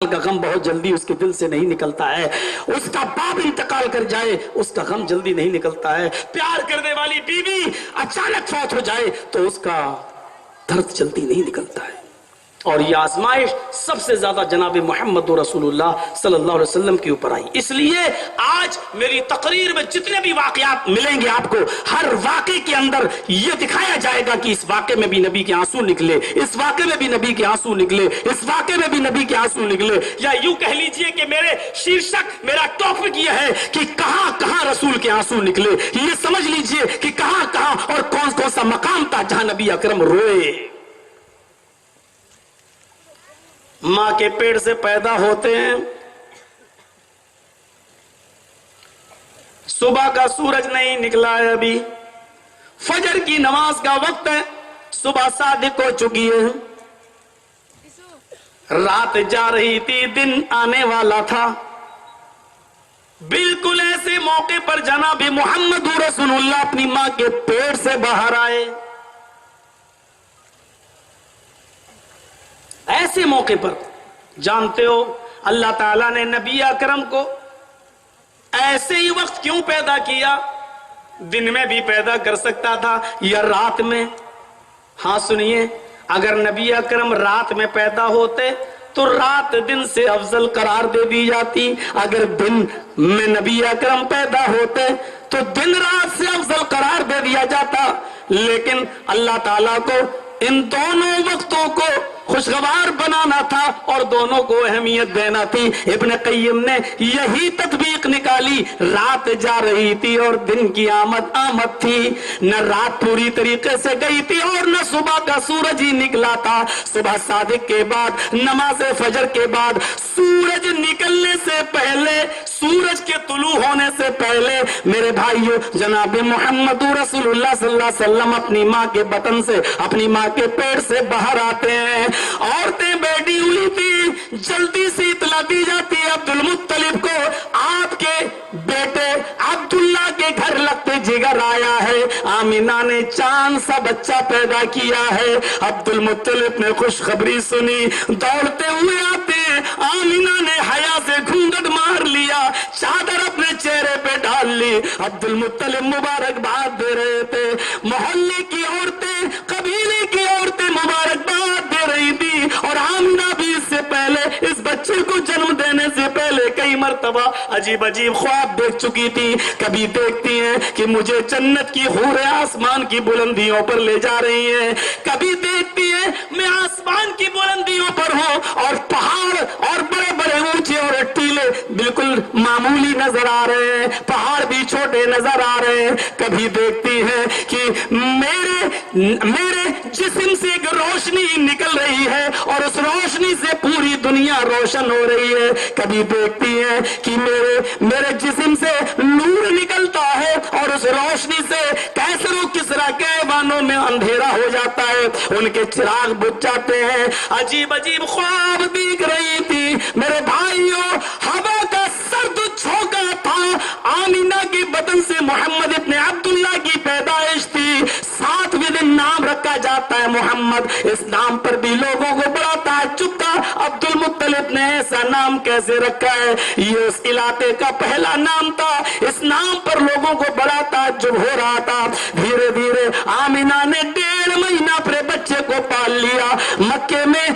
کا غم بہت جلدی اس کے دل سے نہیں نکلتا ہے. اس کا باپ انتقال کر جائے اس کا غم جلدی نہیں نکلتا ہے. پیار کرنے والی بیوی اچانک فوت ہو جائے تو اس کا درد جلدی نہیں نکلتا ہے. اور یہ آزمائش سب سے زیادہ جناب محمد رسول اللہ صلی اللہ علیہ وسلم کے اوپر آئی. اس لیے آج میری تقریر میں جتنے بھی واقعات ملیں گے آپ کو، ہر واقعے کے اندر یہ دکھایا جائے گا کہ اس واقعے میں بھی نبی کے آنسو نکلے، اس واقعے میں بھی نبی کے آنسو نکلے، اس واقعے میں بھی نبی کے آنسو نکلے. یا یوں کہہ لیجئے کہ میرے شیرشک، میرا ٹاپک یہ ہے کہ کہاں کہاں رسول کے آنسو نکلے. یہ سمجھ لیجئے کہ کہاں کہاں اور کون کون سا مقام تھا جہاں نبی اکرم روئے. ماں کے پیٹ سے پیدا ہوتے ہیں، صبح کا سورج نہیں نکلا ہے، ابھی فجر کی نماز کا وقت ہے، صبح صادق ہو چکی ہے، رات جا رہی تھی، دن آنے والا تھا. بالکل ایسے موقع پر جناب محمد رسول اللہ اپنی ماں کے پیٹ سے باہر آئے. ایسے موقع پر جانتے ہو اللہ تعالیٰ نے نبی اکرم کو ایسے ہی وقت کیوں پیدا کیا؟ دن میں بھی پیدا کر سکتا تھا یا رات میں. ہاں سنیے، اگر نبی اکرم رات میں پیدا ہوتے تو رات دن سے افضل قرار دے دی جاتی. اگر دن میں نبی اکرم پیدا ہوتے تو دن رات سے افضل قرار دے دیا جاتا. لیکن اللہ تعالیٰ کو ان دونوں وقتوں کو خوشگوار بنانا تھا اور دونوں کو اہمیت دینا تھی. ابن قیم نے یہی تطبیق نکالی. رات جا رہی تھی اور دن کی آمد تھی. نہ رات پوری طریقے سے گئی تھی اور نہ صبح کا سورج ہی نکلا تھا. صبح صادق کے بعد، نماز فجر کے بعد، سورج نکلنے سے پہلے، سورج کے طلوع ہونے سے پہلے میرے بھائیو جناب محمد رسول اللہ صلی اللہ علیہ وسلم اپنی ماں کے بطن سے، اپنی ماں کے پیٹ سے باہر آتے ہیں. عورتیں بیٹھی ہوئی تھی، جلدی سے اطلاع دی جاتی ہے عبد المطلب کو، آپ کے بیٹے عبداللہ کے گھر لگتے جگر آیا ہے، آمینہ نے چاند سا بچہ پیدا کیا ہے. عبد المطلب نے خوشخبری سنی، دوڑتے ہوئے آتے ہیں. آمینہ نے حیا سے گھونگھٹ مار لیا، چادر اپنے چہرے پہ ڈال لی. عبد المطلب مبارکباد دے رہے تھے. محلے کی عورتیں، قبیلے کی عورتیں مبارکباد دے رہی تھی. اور آمینہ بھی اس سے پہلے، اس بچے کو جنم دینے سے پہلے کئی مرتبہ عجیب عجیب خواب دیکھ چکی تھی. کبھی دیکھتی ہیں کہ مجھے جنت کی حوریں آسمان کی بلندیوں پر لے جا رہی ہیں، کبھی دیکھتی ہیں میں آسمان کی بلندیوں پر ہوں اور پہاڑ اور بڑے بڑے اونچے اور ٹیلے بالکل معمولی نظر آ رہے ہیں، پہاڑ بھی چھوٹے نظر آ رہے ہیں. کبھی دیکھتی ہیں کہ میرے جسم سے ایک روشنی نکل رہی ہے اور اس روشنی سے پوری دنیا روشن ہو رہی ہے. کبھی دیکھتی ہیں کہ میرے جسم سے نور نکلتا ہے اور اس روشنی سے کیسر و کسرا کے ایوانوں میں اندھیرا ہو جاتا ہے، ان کے چراغ بجھ جاتے ہیں. عجیب عجیب خواب دیکھ رہی تھی. میرے بھائیوں، ہوا کا سرد جھونکا تھا. آمینہ کے بدن سے محمد ابن عبداللہ کی پیدائش تھی. 7ویں دن نام رکھا جاتا ہے محمد. اس نام پر بھی لوگوں کو بڑا تعجب تھا، عبد المطلب نے ایسا نام کیسے رکھا ہے؟ یہ اس علاقے کا پہلا نام تھا. اس نام پر لوگوں کو بڑا تعجب ہو رہا تھا. دھیرے دھیرے آمینہ نے 1.5 مہینہ اپنے بچے کو پال لیا. مکے میں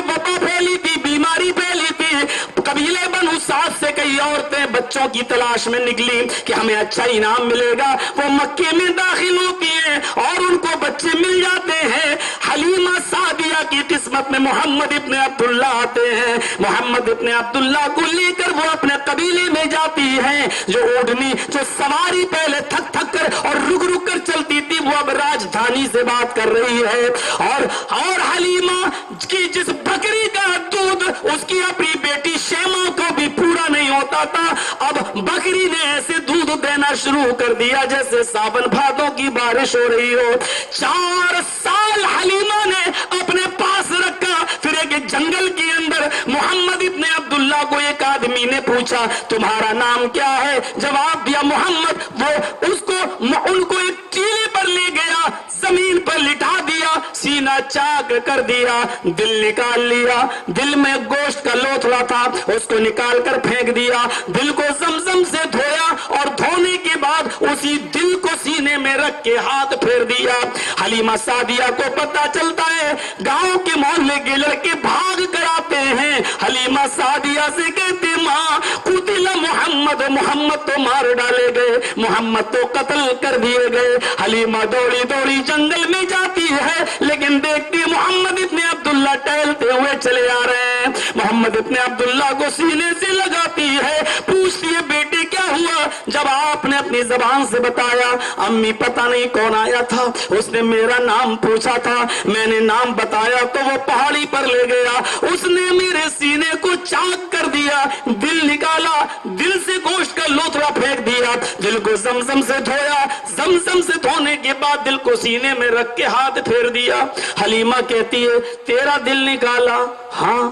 وبا پھیلی تھی، بیماری پھیلی تھی. قبیلے بنو سعد سے کئی عورتیں بچوں کی تلاش میں نکلی کہ ہمیں اچھا انعام ملے گا. وہ مکے میں داخل ہوتی ہیں اور ان کو بچے مل جاتے ہیں. حلیمہ سعدیہ کی قسمت میں محمد ابن عبداللہ آتے ہیں. محمد ابن عبداللہ کو لے کر وہ اپنے قبیلے میں جاتی ہیں. جو اونٹنی، جو سواری پہلے تھک تھک کر اور رک رک کر چلتی تھی، وہ اب راجدھانی سے بات کر رہی ہے. اور حلیمہ کی جس بکری کا دودھ اس کی اپنی بیٹی شیما کو بھی پورا نہیں ہوتا تھا، اب بکری نے ایسے دودھ دینا شروع کر دیا جیسے ساون بھادوں کی بارش ہو رہی ہو. 4 سال حلیمہ نے اپنے پاس رکھا. پھر ایک جنگل کے اندر محمد ابن عبداللہ کو ایک آدمی نے پوچھا تمہارا نام کیا ہے؟ جواب دیا محمد. وہ ان کو ایک ٹیلے پر لے گیا. زمین پر لٹا دیا، سینہ چاک کر دیا، دل نکال لیا، دل میں گوشت کا لوتھڑا تھا اس کو نکال کر پھینک دیا، دل کو زمزم سے دھویا اور دھونے کے بعد اسی دل کو سینے میں رکھ کے ہاتھ پھیر دیا۔ حلیمہ سعدیہ کو پتہ چلتا ہے، گاؤں کے محلے کے لڑکے بھاگ کر آتے ہیں، حلیمہ سعدیہ سے کہتے ماں قتل محمد، محمد تو مار ڈالے گئے، محمد تو قتل کر دیے گئے۔ حلیمہ دوڑی دوڑی جنگل میں جاتی ہے، لیکن دیکھتی محمد ابن عبداللہ ٹہلتے ہوئے چلے آ رہے ہیں۔ محمد ابن عبداللہ کو سینے سے لگاتی ہے، پوچھتی ہے بیٹے کیا ہوا؟ جب آپ نے اپنی زبان سے بتایا امی پتہ نہیں کون آیا تھا، اس نے میرا نام پوچھا تھا، میں نے نام بتایا تو وہ پہاڑی پر لے گیا، اس نے میرے سینے کو چاک کر دیا، دل نکالا، دل سے گوشت کا لوتھڑا پھینک دیا، دل کو زمزم سے دھویا، زمزم سے دھونے کے بعد دل کو سینے میں رکھ کے ہاتھ پھیر دیا۔ حلیمہ کہتی ہے تیرا دل نکالا؟ ہاں۔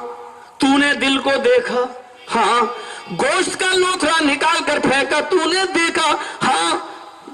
تو نے دل کو دیکھا؟ ہاں۔ گوشت کا لوتھڑا نکال کر پھینکا تو نے دیکھا؟ ہاں۔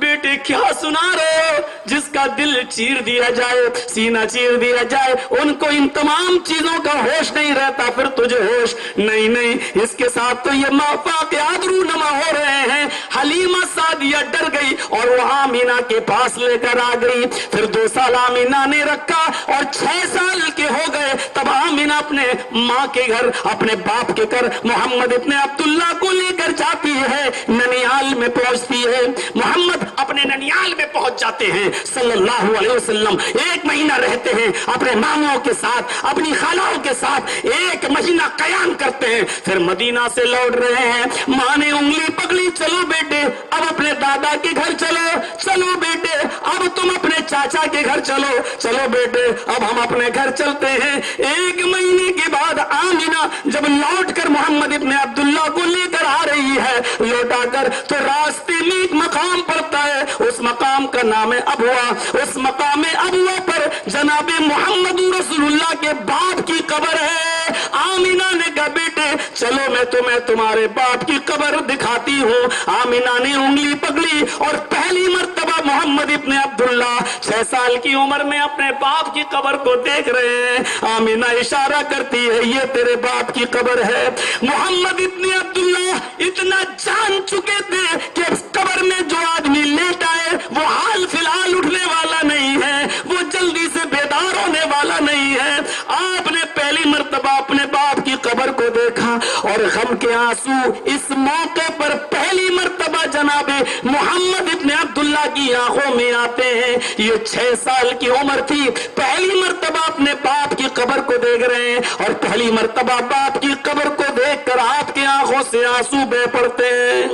بیٹے کیا سنا رہے ہو؟ جس کا دل چیر دیا جائے، سینہ چیر دیا جائے، ان کو ان تمام چیزوں کا ہوش نہیں رہتا، پھر تجھے ہوش نہیں؟ نہیں، اس کے ساتھ تو یہ واقعات رونما ہو رہے ہیں۔ حلیمہ سعدیہ ڈر گئی اور وہ آمینہ کے پاس لے کر آ گئی۔ پھر 2 سال آمینہ نے رکھا اور 6 سال کے ہو گئے، تب آمینہ اپنے ماں کے گھر، اپنے باپ کے گھر محمد ابن عبداللہ کو لے کر جاتی ہے، ننیال میں پہنچتی ہے۔ محمد اپنے ننیال میں پہنچ جاتے ہیں صلی اللہ علیہ وسلم، 1 مہینہ رہتے ہیں اپنے ماموں کے ساتھ، اپنی خالوں کے ساتھ 1 مہینہ قیام کرتے ہیں، پھر مدینہ سے لوٹ رہے ہیں، ماں نے انگلی پکڑی، چلو بیٹے اب اپنے دادا کے گھر چلو، چلو بیٹے اب تم اپنے چاچا کے گھر چلو، چلو بیٹے اب ہم اپنے گھر چلتے ہیں۔ 1 مہینے کے بعد آمینہ جب لوٹ کر محمد ابن عبداللہ کو لے کر آ رہی ہے، لوٹا کر تو راستے میں ایک مقام پڑتا ہے، اس مقام کا نام ہے ابوا۔ اس مقام ابوا پر جناب محمد رسول اللہ کے باپ کی قبر ہے۔ آمینہ نے کہا بیٹے چلو میں تمہیں تمہارے باپ کی قبر دکھاتی ہوں۔ آمینہ نے انگلی پکڑی اور پہلی مرتبہ محمد ابن عبداللہ 6 سال کی عمر میں اپنے باپ کی قبر کو دیکھ رہے ہیں۔ آمینہ اشارہ کرتی ہے یہ تیرے باپ کی قبر ہے۔ محمد ابن عبداللہ اتنا جان چکے تھے کہ اس قبر میں جو آدمی لیٹا ہے وہ حال فی الحال اٹھنے والا نہیں ہے، وہ جلدی سے بیدار ہونے والا نہیں ہے۔ آپ نے پہلی مرتبہ اپنے باپ کی قبر کو دیکھا اور غم کے آنسو اس موقع پر پہلی مرتبہ جناب محمد ابن عبداللہ کی آنکھوں میں آتے ہیں۔ یہ 6 سال کی عمر تھی، پہلی مرتبہ اپنے باپ کی قبر کو دیکھ رہے ہیں اور پہلی مرتبہ باپ کی قبر کو دیکھ کر آپ کی آنکھوں سے آنسو بہہ پڑتے ہیں۔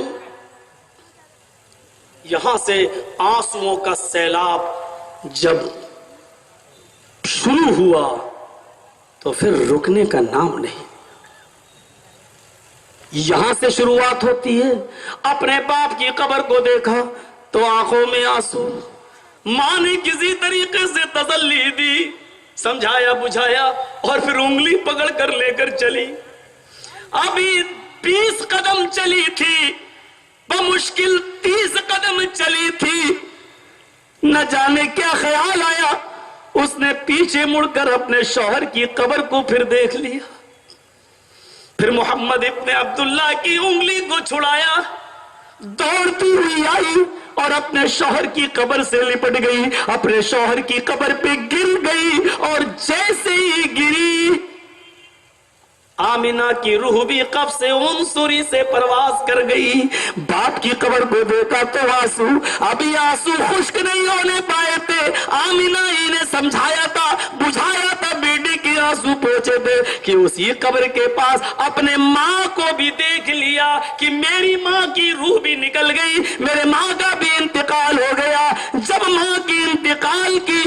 یہاں سے آنسوؤں کا سیلاب جب شروع ہوا تو پھر رکنے کا نام نہیں۔ یہاں سے شروعات ہوتی ہے، اپنے باپ کی قبر کو دیکھا تو آنکھوں میں آنسو، ماں نے کسی طریقے سے تسلی دی، سمجھایا بجھایا اور پھر انگلی پکڑ کر لے کر چلی۔ ابھی 20 قدم چلی تھی، بمشکل 30 قدم چلی تھی، نہ جانے کیا خیال آیا، اس نے پیچھے مڑ کر اپنے شوہر کی قبر کو پھر دیکھ لیا، پھر محمد ابن عبداللہ کی انگلی کو چھڑایا، دوڑتی ہوئی آئی اور اپنے شوہر کی قبر سے لپٹ گئی، اپنے شوہر کی قبر پہ گر گئی اور جیسے ہی گری آمینہ کی روح بھی قبض عنصری سے پرواز کر گئی۔ باپ کی قبر کو دیکھا تو آنسو، ابھی آنسو خشک نہیں ہونے پائے تھے، آمینہ ہی نے سمجھایا تھا بجھایا تھا، بیٹے کے آنسو پہنچے تھے کہ اسی قبر کے پاس اپنے ماں کو بھی دیکھ لیا کہ میری ماں کی روح بھی نکل گئی، میرے ماں کا بھی انتقال ہو گیا۔ جب ماں کی انتقال کی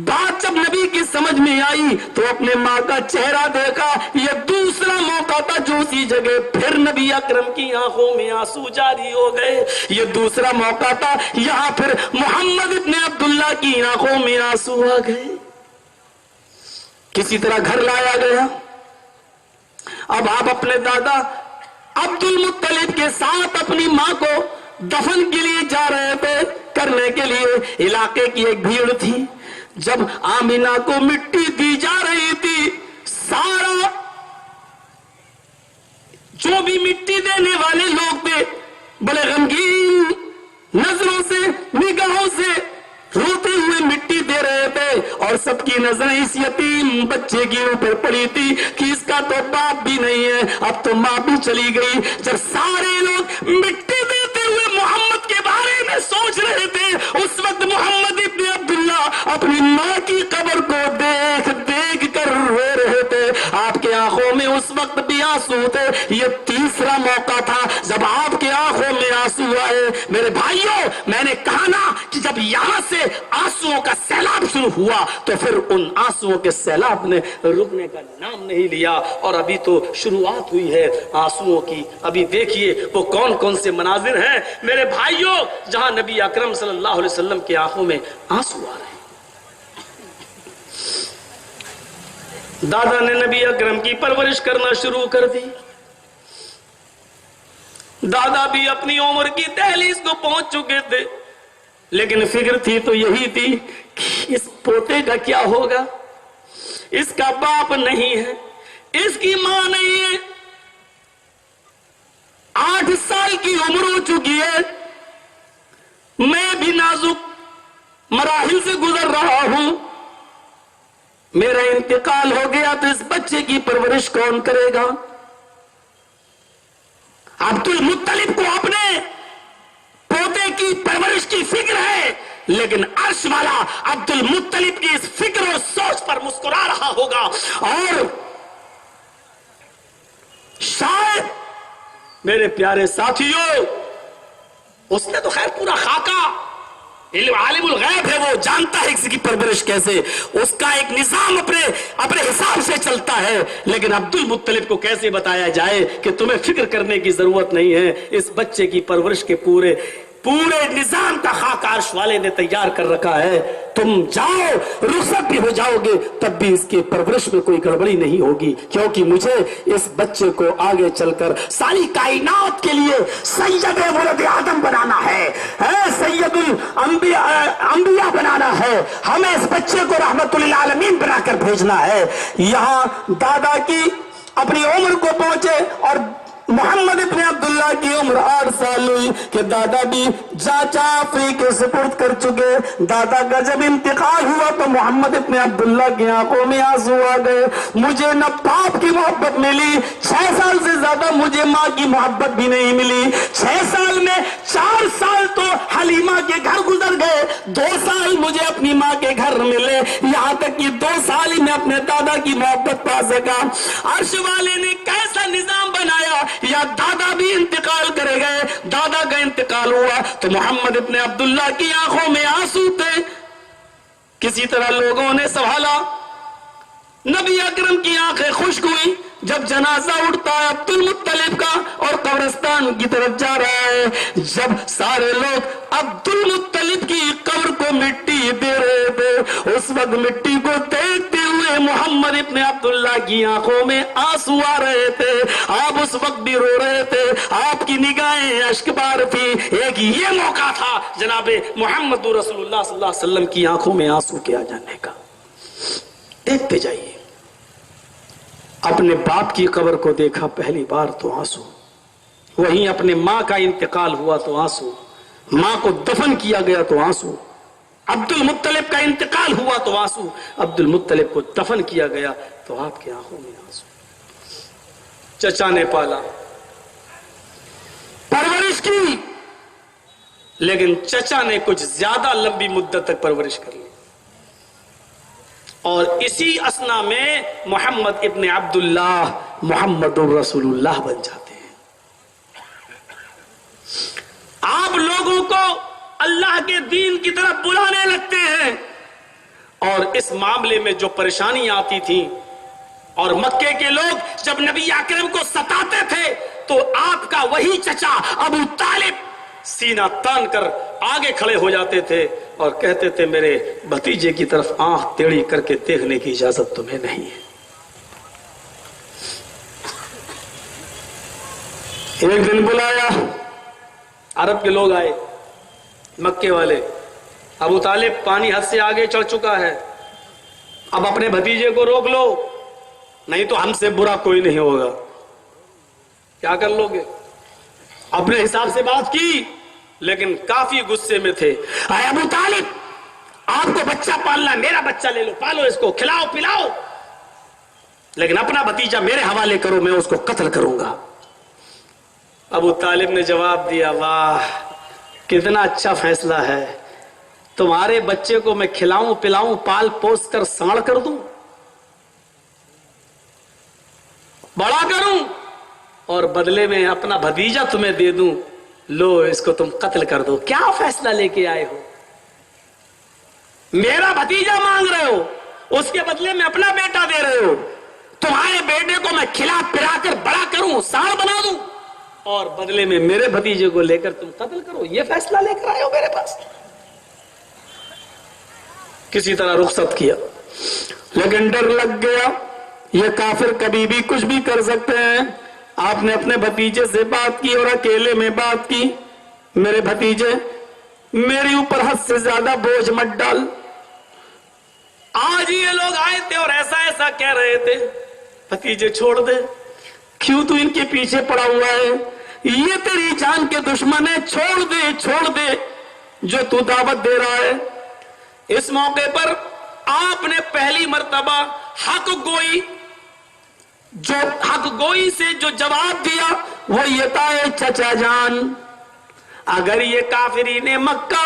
بات جب نبی کی سمجھ میں آئی تو اپنے ماں کا چہرہ دیکھا، یہ دوسرا موقع تھا جو اسی جگہ پھر نبی اکرم کی آنکھوں میں آنسو جاری ہو گئے۔ یہ دوسرا موقع تھا، یہاں پھر محمد ابن عبداللہ کی آنکھوں میں آنسو آ گئے۔ کسی طرح گھر لایا گیا۔ اب آپ اپنے دادا عبد المطلب کے ساتھ اپنی ماں کو دفن کے لیے جا رہے تھے، کرنے کے لیے علاقے کی ایک بھیڑ تھی. جب آمینہ کو مٹی دی جا رہی تھی، سارا جو بھی مٹی دینے والے لوگ تھے بڑے غمگین نظروں سے، نگاہوں سے روتے ہوئے مٹی دے رہے تھے، اور سب کی نظریں اس یتیم بچے کے اوپر پڑی تھی کہ اس کا تو باپ بھی نہیں ہے، اب تو ماں بھی چلی گئی. جب سارے لوگ مٹی دیتے ہوئے محمد کے بارے میں سوچ رہے تھے، اس وقت محمد ابن عبداللہ اپنی ماں کی قبر کو دیکھ دیکھ کر رو رہے تھے. آپ کے آنکھوں میں اس وقت بھی آنسو تھے. یہ تیسرا موقع تھا جب آپ کے آنکھوں میں آنسو آئے. میرے بھائیوں، میں نے کہا نا کہ جب یہاں سے آنسوؤں کا سیلاب شروع ہوا تو پھر ان آنسوؤں کے سیلاب نے رکنے کا نام نہیں لیا، اور ابھی تو شروعات ہوئی ہے آنسوؤں کی. ابھی دیکھیے وہ کون کون سے مناظر ہیں میرے بھائیوں جہاں نبی اکرم صلی اللہ علیہ وسلم کی آنکھوں میں آنسو آ رہے ہیں. دادا نے نبی اکرم کی پرورش کرنا شروع کر دی. دادا بھی اپنی عمر کی دہلیز کو پہنچ چکے تھے، لیکن فکر تھی تو یہی تھی کہ اس پوتے کا کیا ہوگا. اس کا باپ نہیں ہے، اس کی ماں نہیں ہے، 8 سال کی عمر ہو چکی ہے، میں بھی نازک مراحل سے گزر رہا ہوں، میرا انتقال ہو گیا تو اس بچے کی پرورش کون کرے گا. عبد المطلب کو اپنے پوتے کی پرورش کی فکر ہے، لیکن عرش والا عبد المطلب کی اس فکر و سوچ پر مسکرا رہا ہوگا. اور شاید میرے پیارے ساتھیوں، اس نے تو خیر پورا خاکہ، عالم الغیب ہے، وہ جانتا ہے کسی کی پرورش کیسے، اس کا ایک نظام اپنے حساب سے چلتا ہے. لیکن عبد المطلب کو کیسے بتایا جائے کہ تمہیں فکر کرنے کی ضرورت نہیں ہے، اس بچے کی پرورش کے پورے نظام کا خاکہ عرش والے نے تیار کر رکھا ہے. تم جاؤ، رخصت بھی ہو جاؤ گے تب بھی اس کی پرورش میں کوئی گڑبڑی نہیں ہوگی، کیونکہ مجھے اس بچے کو آگے چل کر ساری کائنات کے لیے سید ولد آدم بنانا ہے، سید الانبیاء بنانا ہے. ہمیں اس بچے کو رحمت للعالمین بنا کر بھیجنا ہے. یہاں دادا کی اپنی عمر کو پہنچے اور محمد ابن عبداللہ کی عمر 8 سال ہوئی کہ دادا بھی چاچا کے سپرد کر چکے. دادا کا جب انتقال ہوا تو محمد ابن عبداللہ کی آنکھوں میں آنسو آ گئے. مجھے نہ باپ کی محبت ملی، 6 سال سے زیادہ مجھے ماں کی محبت بھی نہیں ملی. 6 سال میں 4 سال تو حلیمہ کے گھر گزر گئے، 2 سال مجھے اپنی ماں کے گھر ملے، یہاں تک کہ 2 سال ہی میں اپنے دادا کی محبت پا سکا. عرش والے نے کیسا نظام بنایا، یا دادا بھی انتقال کرے گئے. دادا کا انتقال ہوا تو محمد ابن عبداللہ کی آنکھوں میں آنسو تھے. کسی طرح لوگوں نے سنبھالا، نبی اکرم کی آنکھیں خشک ہوئی. جب جنازہ اٹھتا ہے عبد المطلب کا اور قبرستان کی طرف جا رہا ہے، جب سارے لوگ عبد المطلب کی قبر کو مٹی دے رہے تھے، اس وقت مٹی کو دیکھتے ہوئے محمد ابن عبداللہ کی آنکھوں میں آنسو آ رہے تھے. آپ اس وقت بھی رو رہے تھے، آپ کی نگاہیں اشک بار تھی. ایک یہ موقع تھا جناب محمد رسول اللہ صلی اللہ علیہ وسلم کی آنکھوں میں آنسو کے آ جانے کا. دیکھتے جائیے، اپنے باپ کی قبر کو دیکھا پہلی بار تو آنسو، وہیں اپنے ماں کا انتقال ہوا تو آنسو، ماں کو دفن کیا گیا تو آنسو، عبد المطلب کا انتقال ہوا تو آنسو، عبد المطلب کو دفن کیا گیا تو آپ کی آنکھوں میں آنسو. چچا نے پالا، پرورش کی، لیکن چچا نے کچھ زیادہ لمبی مدت تک پرورش کر لی. اور اسی اسنا میں محمد ابن عبداللہ محمد رسول اللہ بن جاتے ہیں. آپ لوگوں کو اللہ کے دین کی طرف بلانے لگتے ہیں، اور اس معاملے میں جو پریشانی آتی تھی، اور مکے کے لوگ جب نبی اکرم کو ستاتے تھے تو آپ کا وہی چچا ابو طالب سینہ تان کر آگے کھڑے ہو جاتے تھے اور کہتے تھے میرے بھتیجے کی طرف آنکھ ٹیڑھی کر کے دیکھنے کی اجازت تمہیں نہیں ہے. ایک دن بلایا، عرب کے لوگ آئے، مکے والے، ابو طالب پانی حد سے آگے چڑھ چکا ہے، اب اپنے بھتیجے کو روک لو نہیں تو ہم سے برا کوئی نہیں ہوگا. کیا کر لو گے؟ اپنے حساب سے بات کی لیکن کافی غصے میں تھے. اے ابو طالب، آپ کو بچہ پالنا، میرا بچہ لے لو، پالو اس کو، کھلاؤ پلاؤ، لیکن اپنا بھتیجا میرے حوالے کرو، میں اس کو قتل کروں گا. ابو طالب نے جواب دیا، واہ کتنا اچھا فیصلہ ہے، تمہارے بچے کو میں کھلاؤں پلاؤں، پال پوس کر ساڑ کر دوں، بڑا کروں، اور بدلے میں اپنا بھتیجا تمہیں دے دوں، لو اس کو تم قتل کر دو. کیا فیصلہ لے کے آئے ہو؟ میرا بھتیجا مانگ رہے ہو، اس کے بدلے میں اپنا بیٹا دے رہے ہو. تمہارے بیٹے کو میں کھلا پلا کر بڑا کروں، ساڑ بنا دوں، اور بدلے میں میرے بھتیجے کو لے کر تم قتل کرو، یہ فیصلہ لے کر آئے ہو میرے پاس. کسی طرح رخصت کیا، لیکن ڈر لگ گیا، یہ کافر کبھی بھی کچھ بھی کر سکتے ہیں. آپ نے اپنے بھتیجے سے بات کی اور اکیلے میں بات کی، میرے بھتیجے میری اوپر حد سے زیادہ بوجھ مت ڈال. آج یہ لوگ آئے تھے اور ایسا ایسا کہہ رہے تھے، بھتیجے چھوڑ دے، کیوں تو ان کے پیچھے پڑا ہوا ہے، یہ تیری جان کے دشمن ہے، چھوڑ دے جو تو دعوت دے رہا ہے. اس موقع پر آپ نے پہلی مرتبہ حق گوئی سے جو جواب دیا وہ یہ تھا، چچا جان اگر یہ کافرین مکہ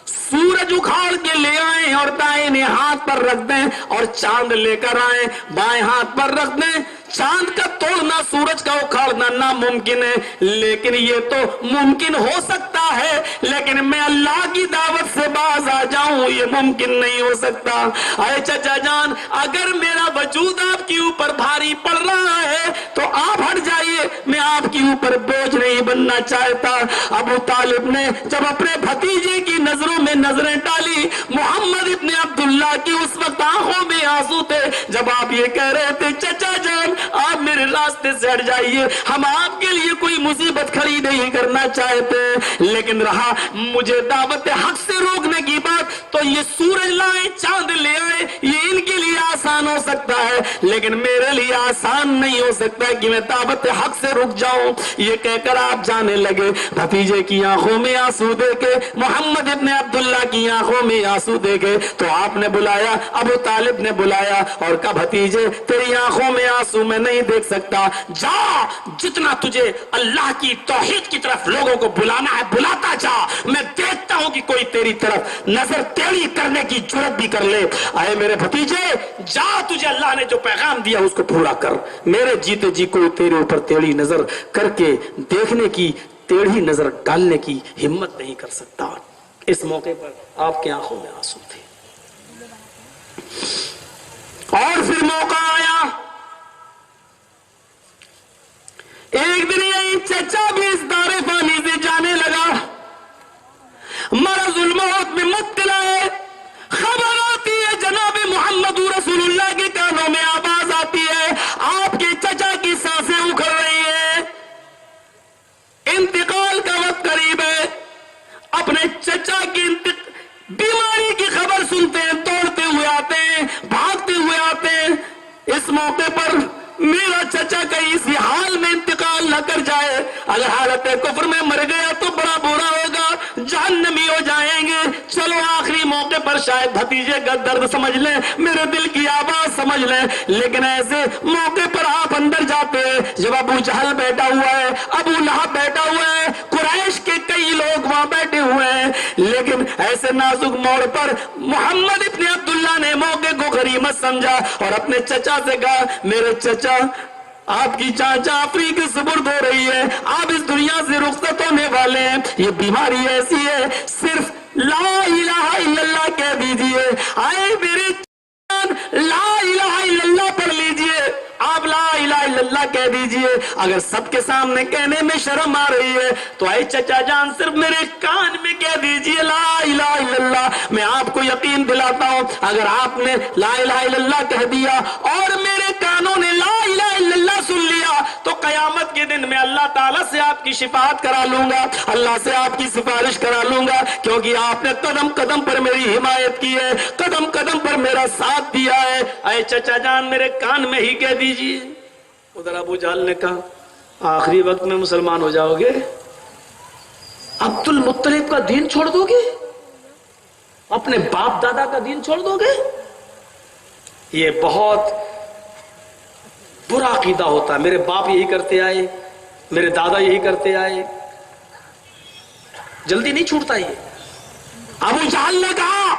سورج اکھاڑ کے لے آئیں اور دائیں ہاتھ پر رکھ دیں اور چاند لے کر آئیں بائیں ہاتھ پر رکھ دیں، چاند کا توڑنا سورج کا اکھاڑنا ناممکن ہے، لیکن یہ تو ممکن ہو سکتا ہے، لیکن میں اللہ کی دعوت سے باز آ جاؤں یہ ممکن نہیں ہو سکتا. اے چچا جان اگر میرا وجود آپ کے اوپر بھاری پڑ رہا ہے تو آپ ہٹ جائیے، میں آپ کے اوپر بوجھ نہیں بننا چاہتا. ابو طالب نے جب اپنے بھتیجے کی نظروں میں نظریں ڈالی، محمد ابن عبداللہ کی اس وقت آنکھوں میں آنسو تھے جب آپ یہ کہہ رہے تھے، چچا جان آپ میرے راستے سے ہٹ جائیے، ہم آپ کے لیے کوئی مصیبت کھڑی نہیں کرنا چاہتے، لیکن رہا مجھے دعوت حق سے روکنے کی بات تو یہ سورج لائے چاند لے آئے یہ ان کے لیے آسان ہو سکتا ہے، لیکن میرے لیے آسان نہیں ہو سکتا کہ میں دعوت حق سے رک جاؤں. یہ کہہ کر آپ جانے لگے. بھتیجے کی آنکھوں میں آنسو دیکھے، محمد ابن عبداللہ کی آنکھوں میں آنسو دیکھے تو آپ نے بلایا، ابو طالب نے بلایا اور کہا بھتیجے تیری آنکھوں میں آنسو میں نہیں دیکھ سکتا، جا جتنا تجھے اللہ کی توحید کی طرف لوگوں کو بلانا ہے بلاتا جا، میں دیکھتا ہوں کہ کوئی تیری طرف نظر ٹیڑھی کرنے کی جرات بھی کر لے. آئے میرے بھتیجے جا، تجھے اللہ نے جو پیغام دیا اس کو پورا کر، میرے جیتے جی کوئی تیرے اوپر ٹیڑھی نظر کر کے دیکھنے کی، ٹیڑھی نظر ڈالنے کی ہمت نہیں کر سکتا. اس موقع پر آپ کی آنکھوں میں آنسو تھے. اور پھر موقع آیا، ایک دن یہ چچا بھی اس دار فانی سے جانے لگا، مرض الموت میں مبتلا ہے، خبر آتی ہے جناب محمد رسول اللہ کے کانوں میں آواز آتی ہے، آپ کے چچا کی سانسیں اکھڑ رہی ہیں، انتقال کا وقت قریب ہے. اپنے چچا کی بیماری کی خبر سنتے ہیں، دوڑتے ہوئے آتے ہیں، بھاگتے ہوئے آتے ہیں. اس موقع پر میرا چچا کہیں اسی حال میں انتقال نہ کر جائے، اگر حالت کفر میں مر گیا تو بڑا برا ہوگا، جہنمی ہو جائیں گے. چلو آخری موقع پر شاید بھتیجے کا درد سمجھ لیں، میرے دل کی آواز سمجھ لیں. لیکن ایسے موقع پر آپ اندر جاتے ہیں جب ابو جہل بیٹھا ہوا ہے، ابو لہب بیٹھا ہوا ہے، قریش کے کئی لوگ وہاں بیٹھے ہوئے ہیں، لیکن ایسے نازک موڑ پر محمد ابن عبداللہ نے موقع کو غنیمت سمجھا اور اپنے چچا سے کہا، میرے چچا آپ کی چاچا آفری کی سپرد ہو رہی ہے، آپ اس دنیا سے رخصت ہونے والے ہیں، یہ بیماری ایسی ہے صرف لا الہ الا اللہ کہہ دیجئے. آئے میرے لا الہ الا اللہ پڑھ لیجئے. آپ لا الہ الا الا اللہ کہہ دیجئے. اگر سب کے سامنے کہنے میں شرم آ رہی ہے تو اے چچا جان صرف میرے کان میں کہہ دیجئے لا الہ الا اللہ. میں آپ کو یقین دلاتا ہوں اگر آپ نے لا الہ الا اللہ کہہ دیا اور میرے کانوں نے لا الہ الا اللہ سن لیا تو قیامت کے دن میں اللہ تعالیٰ سے آپ کی شفاعت کرا لوں گا, اللہ سے آپ کی سفارش کرا لوں گا, کیونکہ آپ نے قدم قدم پر میری حمایت کی ہے, قدم قدم پر میرا ساتھ دیا ہے. اے چچا جان میرے کان میں ہی کہہ دیجئے. ادھر ابو جہل نے کہا آخری وقت میں مسلمان ہو جاؤ گے, عبد المطلب کا دین چھوڑ دو گے, اپنے باپ دادا کا دین چھوڑ دو گے؟ یہ بہت برا عقیدہ ہوتا ہے. میرے باپ یہی کرتے آئے, میرے دادا یہی کرتے آئے, جلدی نہیں چھوٹتا یہ. ابو جہل نے کہا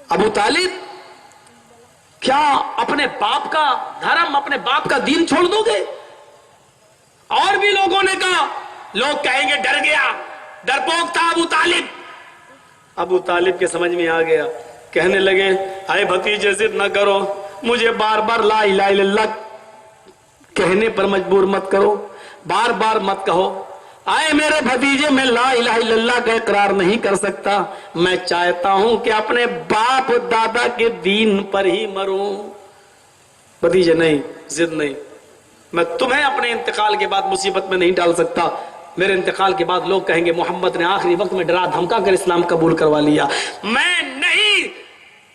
ابو طالب کیا اپنے باپ کا دھرم, اپنے باپ کا دین چھوڑ دو گے؟ اور بھی لوگوں نے کہا, لوگ کہیں گے ڈر گیا, ڈرپوک تھا ابو طالب. ابو طالب کے سمجھ میں آ گیا, کہنے لگے اے بھتیجے ضد نہ کرو, مجھے بار بار لا الہ الا اللہ کہنے پر مجبور مت کرو, بار بار مت کہو. آئے میرے بھتیجے میں لا الہ الا اللہ کا اقرار نہیں کر سکتا, میں چاہتا ہوں کہ اپنے باپ دادا کے دین پر ہی مروں. بھتیجے نہیں, ضد نہیں, میں تمہیں اپنے انتقال کے بعد مصیبت میں نہیں ڈال سکتا. میرے انتقال کے بعد لوگ کہیں گے محمد نے آخری وقت میں ڈرا دھمکا کر اسلام قبول کروا لیا. میں نہیں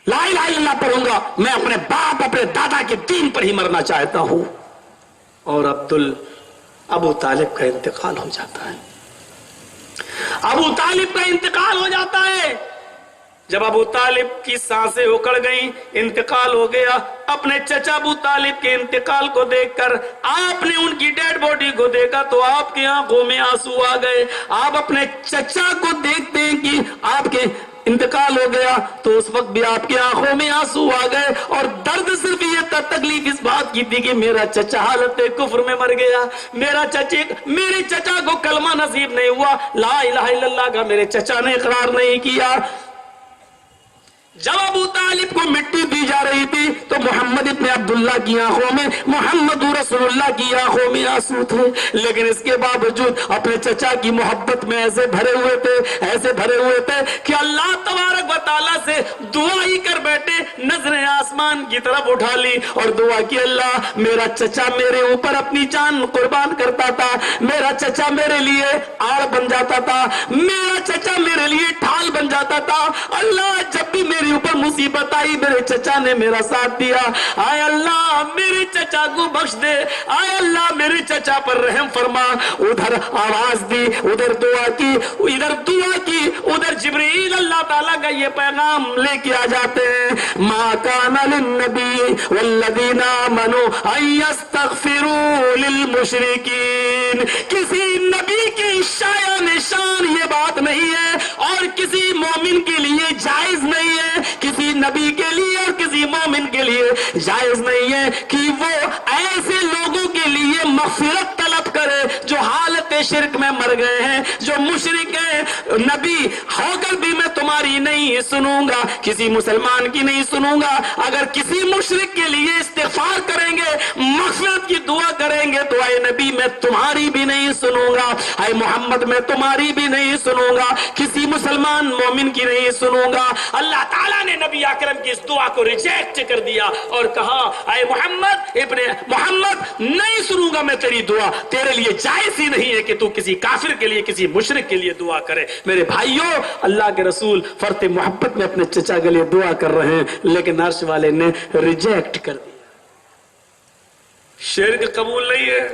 لا الہ الا اللہ پڑھوں گا, میں اپنے باپ اپنے دادا کے دین پر ہی مرنا چاہتا ہوں. اور ابو طالب کا انتقال ہو جاتا ہے. ابو طالب کا انتقال ہو جاتا ہے. جب ابو طالب کی سانسیں اکڑ گئیں, انتقال ہو گیا, اپنے چچا ابو طالب کے انتقال کو دیکھ کر آپ نے ان کی ڈیڈ باڈی کو دیکھا تو آپ کی آنکھوں میں آنسو آ گئے. آپ اپنے چچا کو دیکھتے ہیں کہ آپ کے انتقال ہو گیا تو اس وقت بھی آپ کی آنکھوں میں آنسو آ گئے, اور درد صرف یہ تھا, تکلیف اس بات کی تھی کہ میرا چچا حالت کفر میں مر گیا, میرے چچا کو کلمہ نصیب نہیں ہوا, لا الہ الا اللہ کا میرے چچا نے اقرار نہیں کیا. جب ابو طالب کو مٹی دی جا رہی تھی تو محمد ابن عبداللہ کی آنکھوں میں, محمد رسول اللہ کی آنکھوں میں آنسو تھے, لیکن اس کے باوجود اپنے چچا کی محبت میں ایسے بھرے ہوئے تھے کہ اللہ تبارک و تعالیٰ سے دعا ہی کر بیٹھے, نظریں آسمان کی طرف اٹھا لی اور دعا کی, اللہ میرا چچا میرے اوپر اپنی جان قربان کرتا تھا, میرا چچا میرے لیے آڑ بن جاتا تھا, میرا چچا میرے لیے ڈھال بن جاتا تھا, اللہ جب بھی میرے اوپر مصیبت آئی میرے چچا نے میرا ساتھ دیا, آئے اللہ میرے چچا کو بخش دے, آئے اللہ میرے چچا پر رحم فرما. ادھر آواز دی, ادھر دعا کی, ادھر جبرائیل اللہ تعالیٰ کا یہ پیغام لے کے آ جاتے ہیں, ما کان للنبی والذین آمنوا ان یستغفروا للمشرکین. کسی نبی کی شایان شان یہ بات نہیں ہے اور کسی مومن کے لیے جائز نہیں ہے, کسی نبی کے لیے اور کسی مومن کے لیے جائز نہیں ہے کہ وہ ایسے لوگوں کے لیے مغفرت طلب کرے جو حالت شرک میں مر گئے ہیں, جو مشرک ہیں. نبی ہو کر بھی میں تمہاری نہیں سنوں گا, کسی مسلمان کی نہیں سنوں گا. اگر کسی مشرک کے لیے استغفار کریں گے, مغفرت کی دعا کریں گے تو اے نبی میں تمہاری بھی نہیں سنوں گا, اے محمد میں تمہاری بھی نہیں سنوں گا, کسی مسلمان مومن کی نہیں سنوں گا. اللہ تعالیٰ نے نبی اکرم کی اس دعا کو ریجیکٹ کر دیا اور کہا اے محمد نہیں سنوں گا میں تیری دعا, تیرے لیے جائز ہی نہیں ہے کہ تو کسی کافر کے لیے کسی مشرک کے لیے دعا کرے. میرے بھائیوں, اللہ کے رسول فرط محبت میں اپنے چچا کے لیے دعا کر رہے ہیں, لیکن عرش والے نے ریجیکٹ کر دیا. شرک قبول نہیں ہے,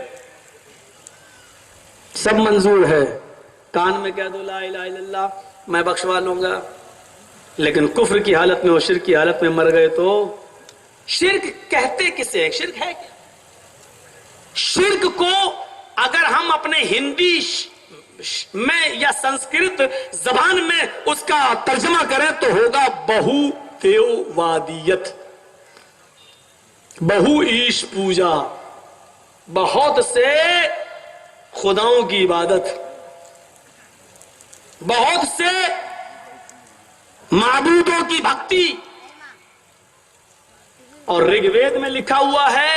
سب منظور ہے, کان میں کہہ دو لا الہ الا اللہ میں بخشوا لوں گا, لیکن کفر کی حالت میں اور شرک کی حالت میں مر گئے تو شرک کہتے کسے ہیں؟ شرک ہے کیا؟ شرک کو اگر ہم اپنے ہندی میں یا سنسکرت زبان میں اس کا ترجمہ کریں تو ہوگا بہو دیووادیت, بہو ایش پوجا, بہت سے خداؤں کی عبادت, بہت سے معبودوں کی بھکتی. اور رگ وید میں لکھا ہوا ہے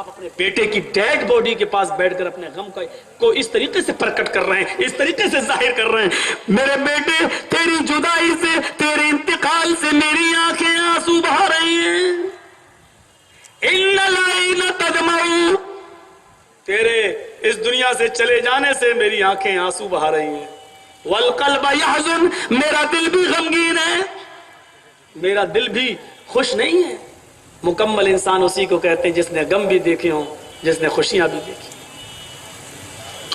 آپ اپنے بیٹے کی ڈیڈ باڈی کے پاس بیٹھ کر اپنے غم کو اس طریقے سے پرکٹ کر رہے ہیں، اس طریقے سے ظاہر کر رہے ہیں، میرے بیٹے تیری جدائی سے، تیرے انتقال سے میری آنکھیں آنسو بہا رہی ہیں، ان العین تدمع، تیرے اس دنیا سے چلے جانے سے میری آنکھیں آنسو بہا رہی ہیں، والقلب یحزن، میرا دل بھی غمگین ہے، میرا دل بھی خوش نہیں ہے۔ مکمل انسان اسی کو کہتے ہیں جس نے غم بھی دیکھے ہوں، جس نے خوشیاں بھی دیکھی۔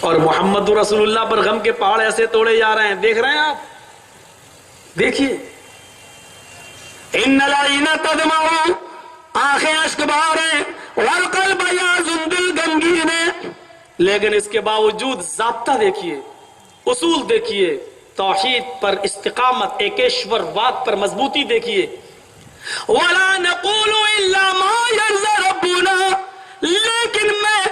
اور محمد رسول اللہ پر غم کے پہاڑ ایسے توڑے جا رہے ہیں، دیکھ رہے ہیں آپ، دیکھیے، ان العین تدمع، آنکھیں اشک بہا رہے ہیں، والقلب یحزن، دل غمگین ہے، لیکن اس کے باوجود ضابطہ دیکھیے، اصول دیکھیے، توحید پر استقامت، ایکیشور واد پر مضبوطی دیکھیے، وَلَا نَقُولُ إِلَّا مَا يَرْضَى رَبُّنَا، لیکن میں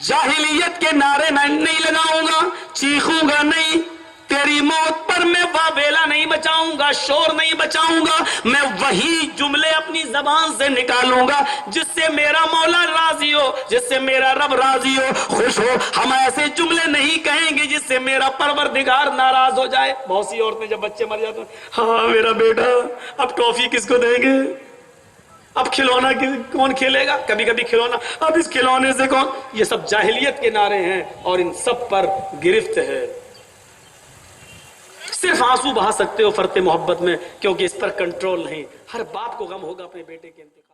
جاہلیت کے نعرے میں نہیں لگاؤں گا، چیخوں گا نہیں، تیری موت پر میں واویلا نہیں بچاؤں گا، شور نہیں بچاؤں گا، میں وہی جملے اپنی زبان سے نکالوں گا جس سے میرا مولا راضی ہو، جس سے میرا رب راضی ہو، خوش ہو۔ ہم ایسے جملے نہیں کہیں گے جس سے میرا پروردگار ناراض ہو جائے۔ بہت سی عورتیں جب بچے مر جاتے ہیں، ہاں میرا بیٹا، اب ٹافی کس کو دیں گے، اب کھلونا کون کھیلے گا، کبھی کبھی کھلونا، اب اس کھلونے سے کون، یہ سب جاہلیت کے نعرے ہیں اور ان سب پر گرفت ہے۔ صرف آنسو بہا سکتے ہو فرط محبت میں، کیونکہ اس پر کنٹرول نہیں۔ ہر باپ کو غم ہوگا اپنے بیٹے کے انتقال